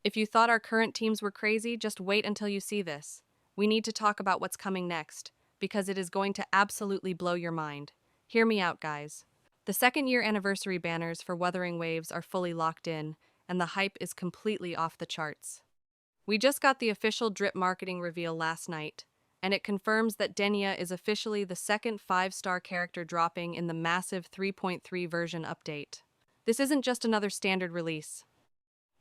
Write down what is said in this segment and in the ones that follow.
If you thought our current teams were crazy, just wait until you see this. We need to talk about what's coming next, because it is going to absolutely blow your mind. Hear me out, guys. The second-year anniversary banners for Wuthering Waves are fully locked in, and the hype is completely off the charts. We just got the official drip marketing reveal last night, and it confirms that DENIA is officially the second 5-star character dropping in the massive 3.3 version update. This isn't just another standard release.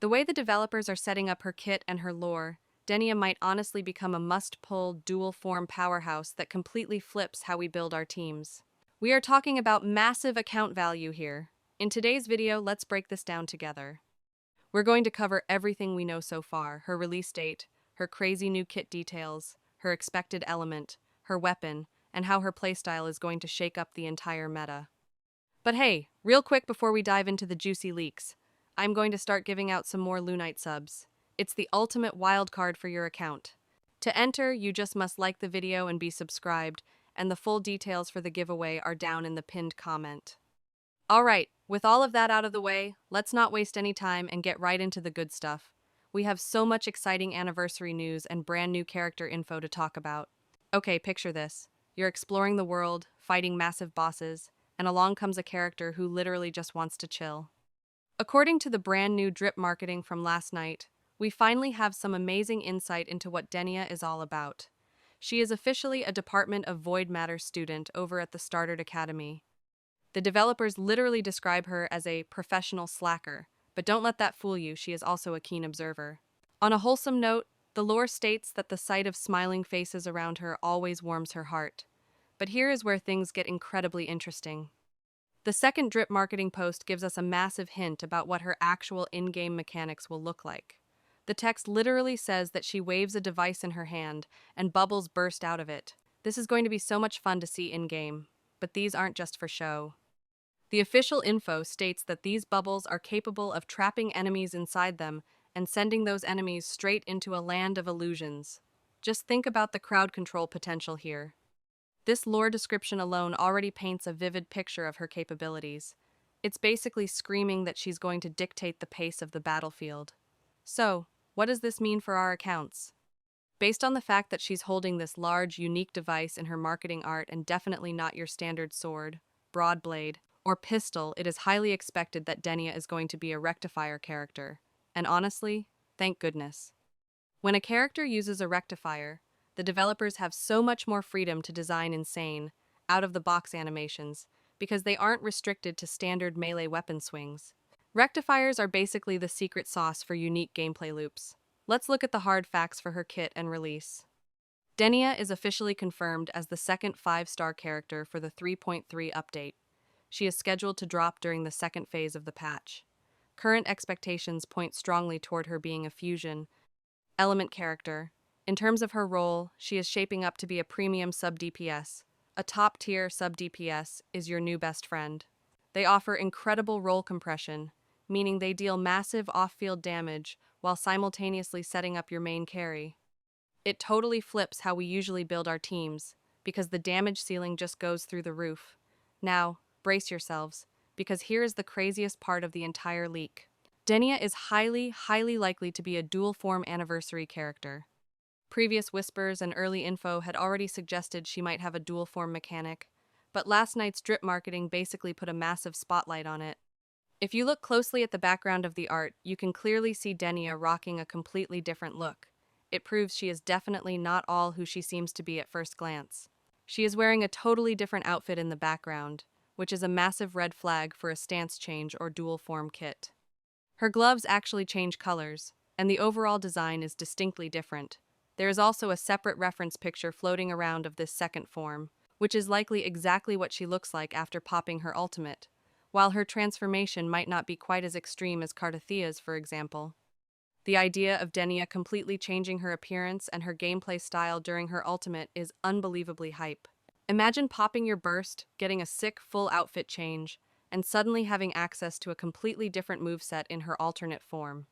The way the developers are setting up her kit and her lore, DENIA might honestly become a must-pull, dual-form powerhouse that completely flips how we build our teams. We are talking about massive account value here. In today's video, let's break this down together. We're going to cover everything we know so far: her release date, her crazy new kit details, her expected element, her weapon, and how her playstyle is going to shake up the entire meta. But hey, real quick before we dive into the juicy leaks, I'm going to start giving out some more Lunite subs. It's the ultimate wildcard for your account. To enter, you just must like the video and be subscribed, and the full details for the giveaway are down in the pinned comment. Alright, with all of that out of the way, let's not waste any time and get right into the good stuff. We have so much exciting anniversary news and brand new character info to talk about. Okay, picture this. You're exploring the world, fighting massive bosses, and along comes a character who literally just wants to chill. According to the brand new drip marketing from last night, we finally have some amazing insight into what DENIA is all about. She is officially a Department of Void Matter student over at the Started Academy. The developers literally describe her as a professional slacker, but don't let that fool you, she is also a keen observer. On a wholesome note, the lore states that the sight of smiling faces around her always warms her heart. But here is where things get incredibly interesting. The second drip marketing post gives us a massive hint about what her actual in-game mechanics will look like. The text literally says that she waves a device in her hand, and bubbles burst out of it. This is going to be so much fun to see in-game, but these aren't just for show. The official info states that these bubbles are capable of trapping enemies inside them and sending those enemies straight into a land of illusions. Just think about the crowd control potential here. This lore description alone already paints a vivid picture of her capabilities. It's basically screaming that she's going to dictate the pace of the battlefield. So, what does this mean for our accounts? Based on the fact that she's holding this large, unique device in her marketing art and definitely not your standard sword, broad blade, or pistol, it is highly expected that DENIA is going to be a rectifier character. And honestly, thank goodness. When a character uses a rectifier, the developers have so much more freedom to design insane, out-of-the-box animations, because they aren't restricted to standard melee weapon swings. Rectifiers are basically the secret sauce for unique gameplay loops. Let's look at the hard facts for her kit and release. DENIA is officially confirmed as the second 5-star character for the 3.3 update. She is scheduled to drop during the second phase of the patch. Current expectations point strongly toward her being a fusion element character. In terms of her role, she is shaping up to be a premium sub-DPS. A top-tier sub-DPS is your new best friend. They offer incredible role compression, meaning they deal massive off-field damage while simultaneously setting up your main carry. It totally flips how we usually build our teams, because the damage ceiling just goes through the roof. Now, brace yourselves, because here is the craziest part of the entire leak. DENIA is highly likely to be a dual-form anniversary character. Previous whispers and early info had already suggested she might have a dual-form mechanic, but last night's drip marketing basically put a massive spotlight on it. If you look closely at the background of the art, you can clearly see DENIA rocking a completely different look. It proves she is definitely not all who she seems to be at first glance. She is wearing a totally different outfit in the background, which is a massive red flag for a stance change or dual-form kit. Her gloves actually change colors, and the overall design is distinctly different. There is also a separate reference picture floating around of this second form, which is likely exactly what she looks like after popping her ultimate, while her transformation might not be quite as extreme as Cartathia's, for example. The idea of DENIA completely changing her appearance and her gameplay style during her ultimate is unbelievably hype. Imagine popping your burst, getting a sick full outfit change, and suddenly having access to a completely different moveset in her alternate form.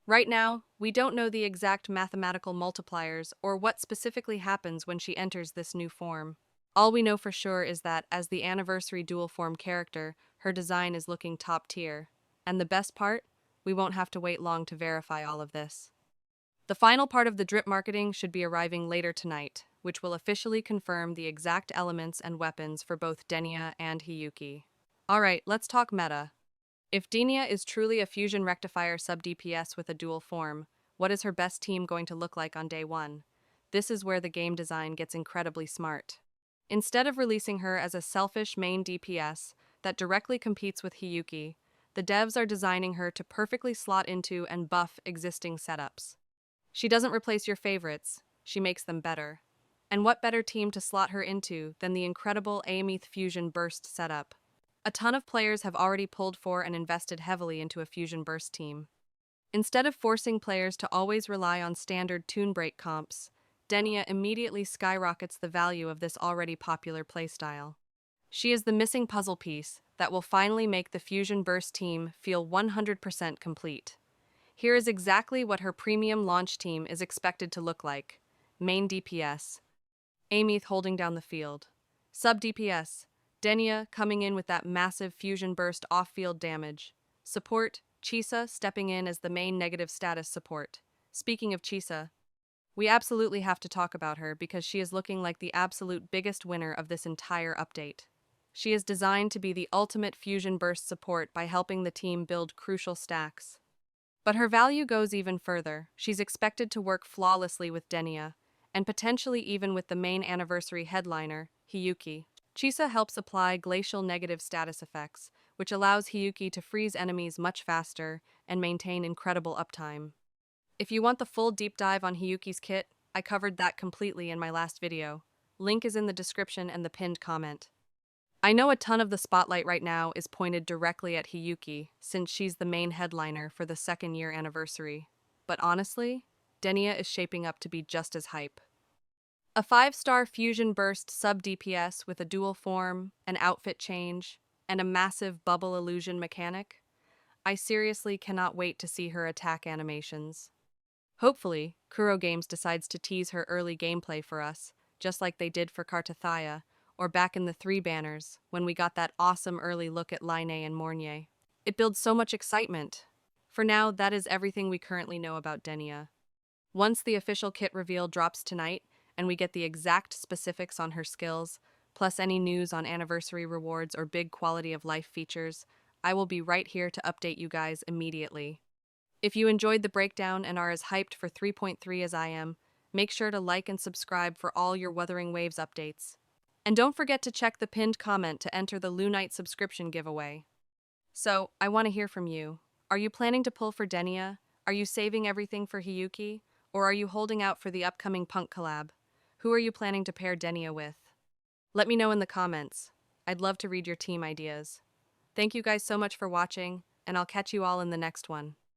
Right now, we don't know the exact mathematical multipliers or what specifically happens when she enters this new form. All we know for sure is that, as the anniversary dual form character, her design is looking top tier. And the best part? we won't have to wait long to verify all of this. The final part of the drip marketing should be arriving later tonight, which will officially confirm the exact elements and weapons for both DENIA and Hiyuki. Alright, let's talk meta. If DENIA is truly a fusion rectifier sub-DPS with a dual form, what is her best team going to look like on day one? This is where the game design gets incredibly smart. Instead of releasing her as a selfish main DPS that directly competes with Hiyuki, the devs are designing her to perfectly slot into and buff existing setups. She doesn't replace your favorites, she makes them better. And what better team to slot her into than the incredible Aemith Fusion Burst setup? A ton of players have already pulled for and invested heavily into a Fusion Burst team. Instead of forcing players to always rely on standard tune break comps, DENIA immediately skyrockets the value of this already popular playstyle. She is the missing puzzle piece that will finally make the Fusion Burst team feel 100% complete. Here is exactly what her premium launch team is expected to look like. Main DPS, Aemith holding down the field. Sub DPS, DENIA coming in with that massive fusion burst off-field damage. Support, Chisa stepping in as the main negative status support. Speaking of Chisa, we absolutely have to talk about her because she is looking like the absolute biggest winner of this entire update. She is designed to be the ultimate fusion burst support by helping the team build crucial stacks. But her value goes even further. She's expected to work flawlessly with DENIA, and potentially even with the main anniversary headliner, Hiyuki. Chisa helps apply glacial negative status effects, which allows Hiyuki to freeze enemies much faster and maintain incredible uptime. If you want the full deep dive on Hiyuki's kit, I covered that completely in my last video. Link is in the description and the pinned comment. I know a ton of the spotlight right now is pointed directly at Hiyuki, since she's the main headliner for the second-year anniversary. But honestly, DENIA is shaping up to be just as hype. A 5-star fusion burst sub-DPS with a dual form, an outfit change, and a massive bubble illusion mechanic? I seriously cannot wait to see her attack animations. Hopefully, Kuro Games decides to tease her early gameplay for us, just like they did for Kartathaya, or back in the 3 banners, when we got that awesome early look at Line and Mornier. It builds so much excitement. For now, that is everything we currently know about DENIA. Once the official kit reveal drops tonight, and we get the exact specifics on her skills, plus any news on anniversary rewards or big quality of life features, I will be right here to update you guys immediately. If you enjoyed the breakdown and are as hyped for 3.3 as I am, make sure to like and subscribe for all your Wuthering Waves updates. And don't forget to check the pinned comment to enter the Lunite subscription giveaway. So, I want to hear from you. Are you planning to pull for DENIA? Are you saving everything for Hiyuki? Or are you holding out for the upcoming Punk collab? Who are you planning to pair DENIA with? Let me know in the comments. I'd love to read your team ideas. Thank you guys so much for watching, and I'll catch you all in the next one.